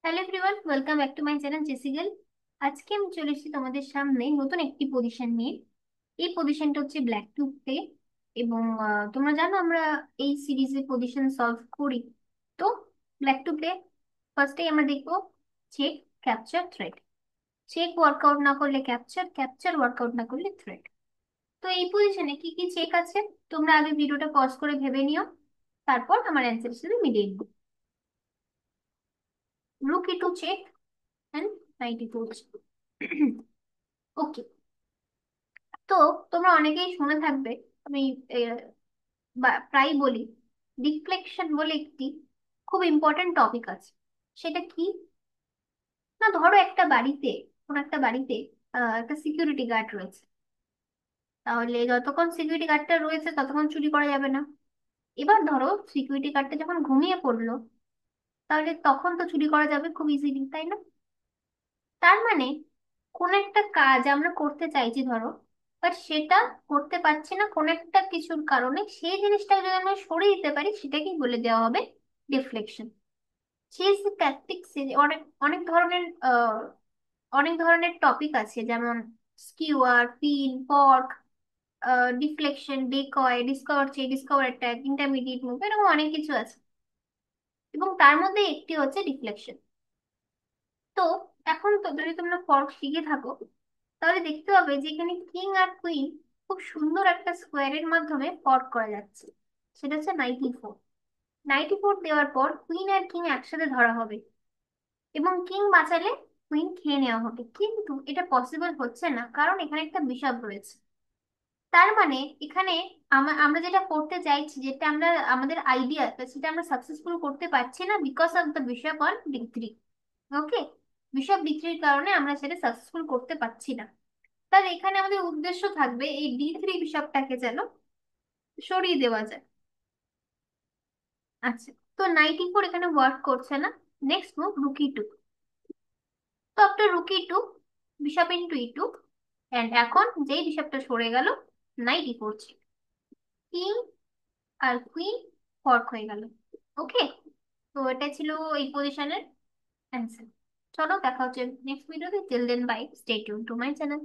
Hello everyone, welcome back to my channel জেসিগেল। আজকে আমি চলে এসেছি তোমাদের সামনে নতুন একটি পজিশন নিয়ে। এই পজিশনটা হচ্ছে ব্ল্যাক টু প্লে। এবং তোমরা জানো আমরা এই সিরিজে পজিশন সলভ করি। তো ব্ল্যাক টু প্লে ফার্স্টেই আমরা দেখবো check, capture, thread. Check workout না করলে ক্যাপচার, ক্যাপচার ওয়ার্কআউট না করলে থ্রেড। তো এই পজিশনে কি কি চেক আছে তোমরা আগে ভিডিওটা পজ করে ভেবে নিও, তারপর আমার অ্যান্সারের সাথে মিলিয়ে নিও। Rook e two check and 94। Okay. তো তোমরা অনেকেই শুনে থাকবে, আমি প্রায় বলি, ডিফ্লেকশন বলে একটি খুব ইম্পর্ট্যান্ট টপিক আছে। সেটা কি না, ধরো একটা বাড়িতে, কোন একটা বাড়িতে একটা সিকিউরিটি গার্ড রয়েছে। তাহলে যতক্ষণ সিকিউরিটি গার্ডটা রয়েছে ততক্ষণ চুরি করা যাবে না। এবার ধরো সিকিউরিটি গার্ডটা যখন ঘুমিয়ে পড়লো, তাহলে তখন তো চুরি করা যাবে খুব ইজিলি, তাই না? তার মানে কোন একটা কাজ আমরা করতে চাইছি ধরো, বাট সেটা করতে পারছি না কোন একটা কিছুর কারণে, সেই জিনিসটা যদি আমরা সরিয়ে দিতে পারি সেটাকেই বলে দেওয়া হবে ডিফ্লেকশন। সেই যে ট্যাকটিক্স অনেক অনেক ধরনের অনেক ধরনের টপিক আছে, যেমন skewer, pin, fork, deflection, decoy, discover check, discover attack, intermediate move, এরকম অনেক কিছু আছে। এবং তার মধ্যে একটি হচ্ছে ডিফ্লেকশন। তো এখন তো যদি তোমরা ফর্ক শিখে থাকো, তাহলে দেখতে পাবে যে এখানে কিং আর কুইন খুব সুন্দর একটা স্কোয়ারের মাধ্যমে ফর্ক করা যাচ্ছে। সেটা হচ্ছে 94। 94 দেওয়ার পর কুইন আর কিং একসাথে ধরা হবে এবং কিং বাঁচালে কুইন খেয়ে নেওয়া হবে, কিন্তু এটা পসিবল হচ্ছে না কারণ এখানে একটা বিশপ রয়েছে। তার মানে এখানে আমরা যেটা করতে চাইছি, যেটা আমরা আমাদের আইডিয়া, সেটা আমরা সাকসেসফুল করতে পারছি না because of the bishop on D. Okay, bishop ডি3-র কারণে আমরা সেটা সাকসেসফুল করতে পারছি না। তাহলে এখানে আমাদের উদ্দেশ্য থাকবে এই ডি3 বিশপটাকে যেন সরিয়ে দেওয়া যায়। আচ্ছা, তো 94 এখানে ওয়ার্ক করছে না। Next move rook e 2। তো after rook e 2, bishop into e two, and এখন যেই বিশপটা সরে গেল, নাইট ই4 ছিল, কিং আর কুইন ফর্ক হয়ে গেল। ওকে, তো এটা ছিল এই পজিশনের অ্যান্সার। চলো দেখা হচ্ছে নেক্সট ভিডিওতে। Till then bye, stay tune to my channel.